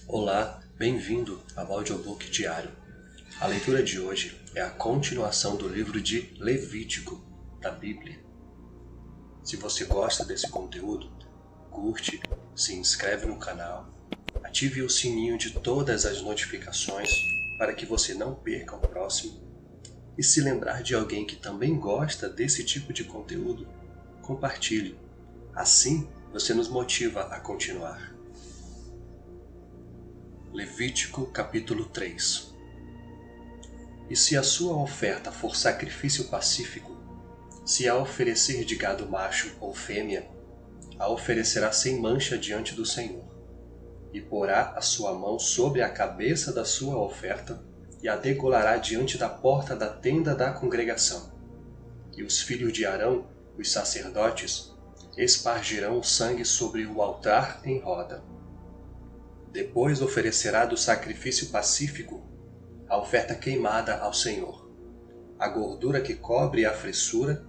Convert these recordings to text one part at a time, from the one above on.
Olá, bem-vindo ao audiobook diário. A leitura de hoje é a continuação do livro de Levítico, da Bíblia. Se você gosta desse conteúdo, curte, se inscreve no canal, ative o sininho de todas as notificações para que você não perca o próximo. E se lembrar de alguém que também gosta desse tipo de conteúdo, compartilhe. Assim, você nos motiva a continuar. Levítico capítulo 3. E se a sua oferta for sacrifício pacífico, se a oferecer de gado macho ou fêmea, a oferecerá sem mancha diante do Senhor, e porá a sua mão sobre a cabeça da sua oferta, e a degolará diante da porta da tenda da congregação. E os filhos de Arão, os sacerdotes, espargirão o sangue sobre o altar em roda. Depois oferecerá do sacrifício pacífico a oferta queimada ao Senhor, a gordura que cobre a fressura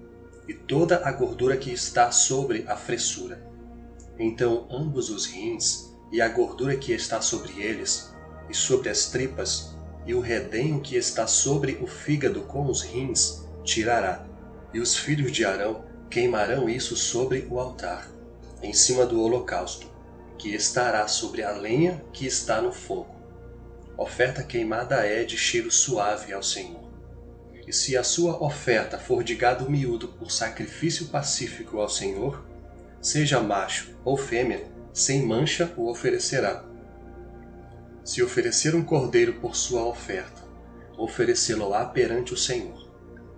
e toda a gordura que está sobre a fressura. Então ambos os rins e a gordura que está sobre eles, e sobre as tripas, e o redenho que está sobre o fígado com os rins, tirará. E os filhos de Arão queimarão isso sobre o altar, em cima do holocausto, que estará sobre a lenha que está no fogo. Oferta queimada é de cheiro suave ao Senhor. E se a sua oferta for de gado miúdo por sacrifício pacífico ao Senhor, seja macho ou fêmea, sem mancha o oferecerá. Se oferecer um cordeiro por sua oferta, oferecê-lo-á perante o Senhor,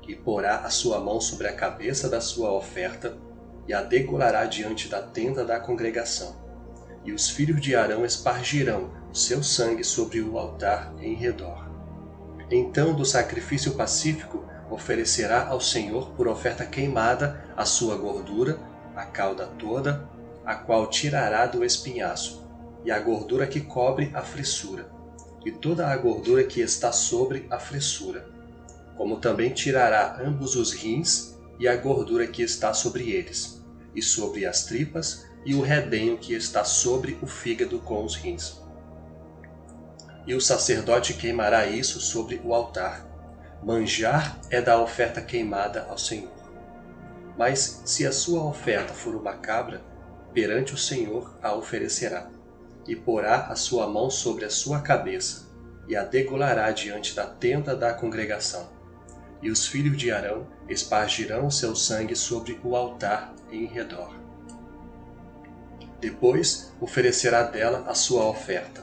e porá a sua mão sobre a cabeça da sua oferta, e a degolará diante da tenda da congregação. E os filhos de Arão espargirão o seu sangue sobre o altar em redor. Então do sacrifício pacífico oferecerá ao Senhor por oferta queimada a sua gordura, a cauda toda, a qual tirará do espinhaço, e a gordura que cobre a fressura, e toda a gordura que está sobre a fressura, como também tirará ambos os rins e a gordura que está sobre eles, e sobre as tripas, e o redenho que está sobre o fígado com os rins. E o sacerdote queimará isso sobre o altar. Manjar é da oferta queimada ao Senhor. Mas se a sua oferta for uma cabra, perante o Senhor a oferecerá, e porá a sua mão sobre a sua cabeça, e a degolará diante da tenda da congregação. E os filhos de Arão espargirão o seu sangue sobre o altar em redor. Depois oferecerá dela a sua oferta,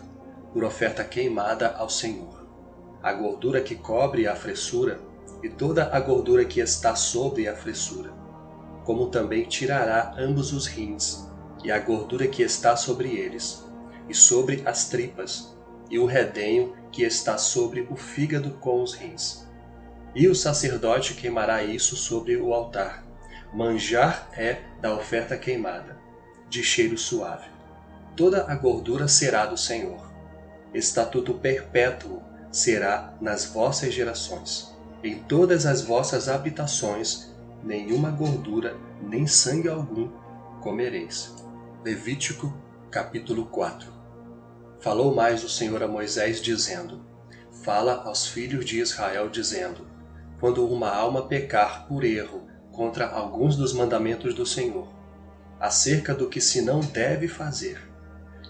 por oferta queimada ao Senhor, a gordura que cobre a fressura e toda a gordura que está sobre a fressura, como também tirará ambos os rins e a gordura que está sobre eles, e sobre as tripas, e o redenho que está sobre o fígado com os rins. E o sacerdote queimará isso sobre o altar. Manjar é da oferta queimada, de cheiro suave. Toda a gordura será do Senhor. Estatuto perpétuo será nas vossas gerações. Em todas as vossas habitações, nenhuma gordura, nem sangue algum comereis. Levítico, capítulo 4. Falou mais o Senhor a Moisés, dizendo: Fala aos filhos de Israel, dizendo: Quando uma alma pecar por erro contra alguns dos mandamentos do Senhor, acerca do que se não deve fazer,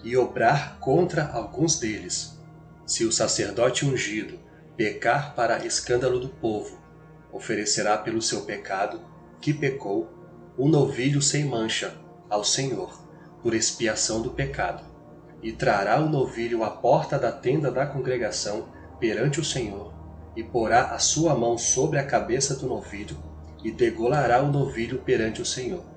e obrar contra alguns deles, se o sacerdote ungido pecar para escândalo do povo, oferecerá pelo seu pecado, que pecou, um novilho sem mancha ao Senhor, por expiação do pecado, e trará o novilho à porta da tenda da congregação perante o Senhor, e porá a sua mão sobre a cabeça do novilho, e degolará o novilho perante o Senhor.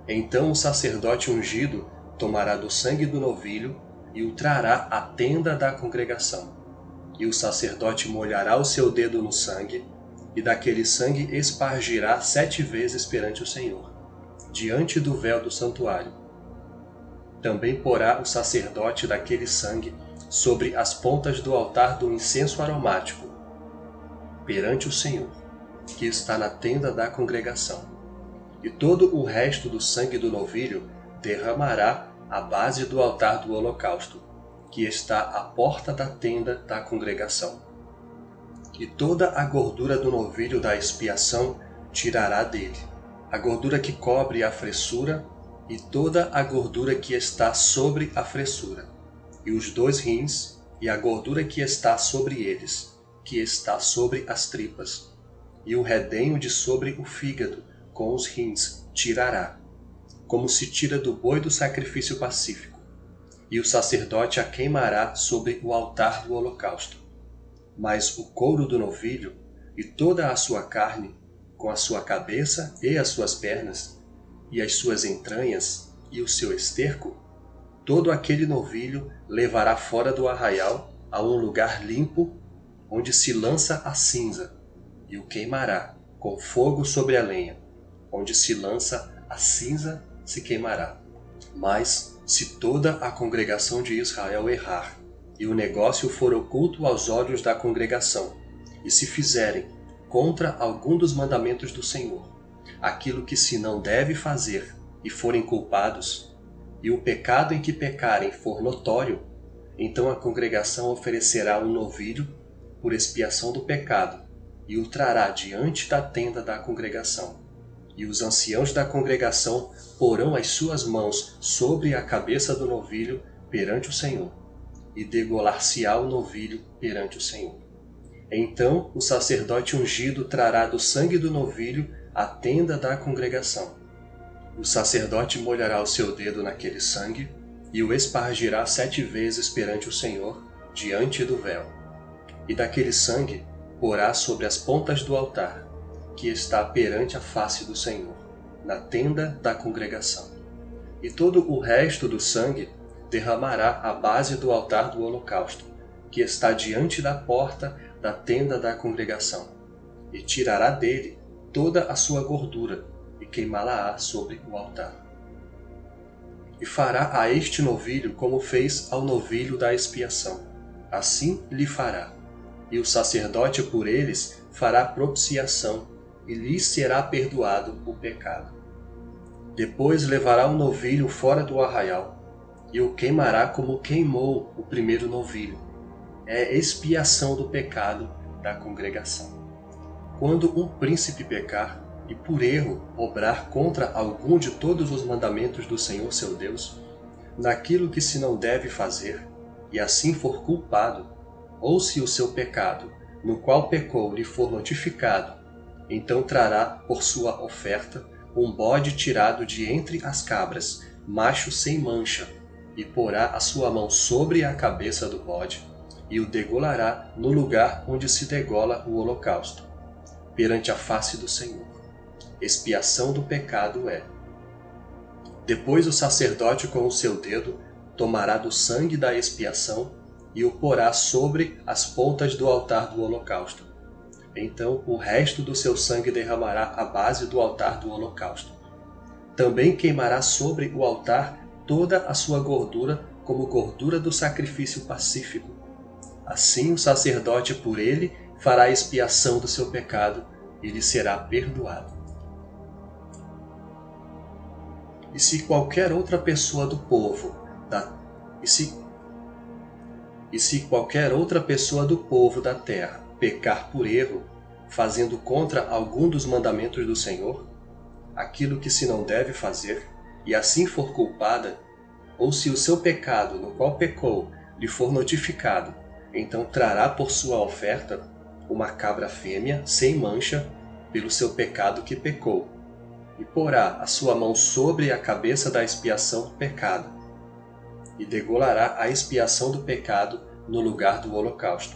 Então o sacerdote ungido tomará do sangue do novilho e o trará à tenda da congregação. E o sacerdote molhará o seu dedo no sangue, e daquele sangue espargirá 7 vezes perante o Senhor, diante do véu do santuário. Também porá o sacerdote daquele sangue sobre as pontas do altar do incenso aromático, perante o Senhor, que está na tenda da congregação. E todo o resto do sangue do novilho derramará à base do altar do holocausto, que está à porta da tenda da congregação. E toda a gordura do novilho da expiação tirará dele, a gordura que cobre a fressura e toda a gordura que está sobre a fressura, e os 2 rins e a gordura que está sobre eles, que está sobre as tripas, e o redenho de sobre o fígado com os rins tirará, como se tira do boi do sacrifício pacífico, e o sacerdote a queimará sobre o altar do holocausto. Mas o couro do novilho e toda a sua carne, com a sua cabeça e as suas pernas, e as suas entranhas e o seu esterco, todo aquele novilho levará fora do arraial a um lugar limpo, onde se lança a cinza, e o queimará com fogo sobre a lenha, onde se lança a cinza se queimará. Mas se toda a congregação de Israel errar, e o negócio for oculto aos olhos da congregação, e se fizerem, contra algum dos mandamentos do Senhor, aquilo que se não deve fazer, e forem culpados, e o pecado em que pecarem for notório, então a congregação oferecerá um novilho por expiação do pecado, e o trará diante da tenda da congregação. E os anciãos da congregação porão as suas mãos sobre a cabeça do novilho perante o Senhor, e degolar-se-á o novilho perante o Senhor. Então o sacerdote ungido trará do sangue do novilho a tenda da congregação. O sacerdote molhará o seu dedo naquele sangue, e o espargirá 7 vezes perante o Senhor, diante do véu. E daquele sangue porá sobre as pontas do altar, que está perante a face do Senhor, na tenda da congregação. E todo o resto do sangue derramará à base do altar do holocausto, que está diante da porta da tenda da congregação, e tirará dele toda a sua gordura, e queimá-la-á sobre o altar. E fará a este novilho como fez ao novilho da expiação. Assim lhe fará. E o sacerdote por eles fará propiciação, e lhes será perdoado o pecado. Depois levará o novilho fora do arraial, e o queimará como queimou o primeiro novilho. É expiação do pecado da congregação. Quando um príncipe pecar, e por erro obrar contra algum de todos os mandamentos do Senhor seu Deus, naquilo que se não deve fazer, e assim for culpado, ou se o seu pecado, no qual pecou, lhe for notificado, então trará por sua oferta um bode tirado de entre as cabras, macho sem mancha, e porá a sua mão sobre a cabeça do bode, e o degolará no lugar onde se degola o holocausto, perante a face do Senhor. Expiação do pecado é. Depois o sacerdote com o seu dedo tomará do sangue da expiação e o porá sobre as pontas do altar do holocausto. Então o resto do seu sangue derramará à base do altar do holocausto. Também queimará sobre o altar toda a sua gordura como gordura do sacrifício pacífico. Assim o sacerdote por ele fará expiação do seu pecado e lhe será perdoado. E se qualquer outra pessoa do povo da terra pecar por erro, fazendo contra algum dos mandamentos do Senhor, aquilo que se não deve fazer, e assim for culpada, ou se o seu pecado no qual pecou lhe for notificado, então trará por sua oferta uma cabra fêmea sem mancha pelo seu pecado que pecou, e porá a sua mão sobre a cabeça da expiação do pecado, e degolará a expiação do pecado no lugar do holocausto.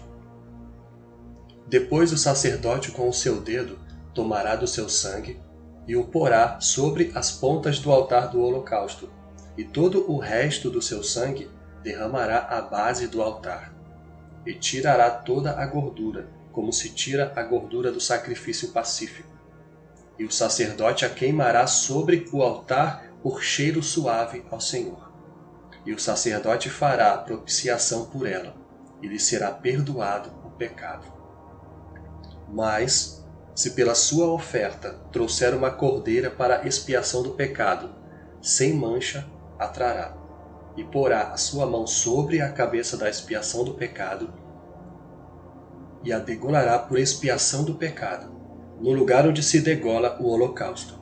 Depois o sacerdote com o seu dedo tomará do seu sangue, e o porá sobre as pontas do altar do holocausto, e todo o resto do seu sangue derramará à base do altar, e tirará toda a gordura, como se tira a gordura do sacrifício pacífico. E o sacerdote a queimará sobre o altar por cheiro suave ao Senhor. E o sacerdote fará propiciação por ela, e lhe será perdoado o pecado. Mas, se pela sua oferta trouxer uma cordeira para expiação do pecado, sem mancha a trará. e porá a sua mão sobre a cabeça da expiação do pecado, e a degolará por expiação do pecado, no lugar onde se degola o holocausto.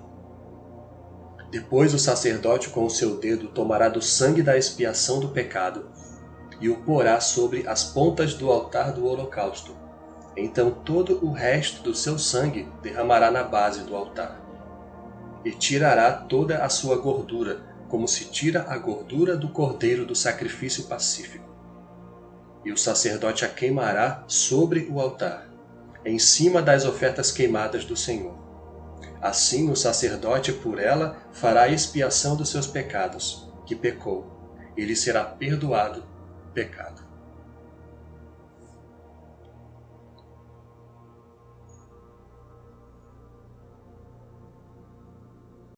Depois o sacerdote com o seu dedo tomará do sangue da expiação do pecado e o porá sobre as pontas do altar do holocausto. Então todo o resto do seu sangue derramará na base do altar. E tirará toda a sua gordura, como se tira a gordura do cordeiro do sacrifício pacífico. E o sacerdote a queimará sobre o altar, em cima das ofertas queimadas do Senhor. Assim o sacerdote por ela fará expiação dos seus pecados, que pecou, e lhe será perdoado o pecado.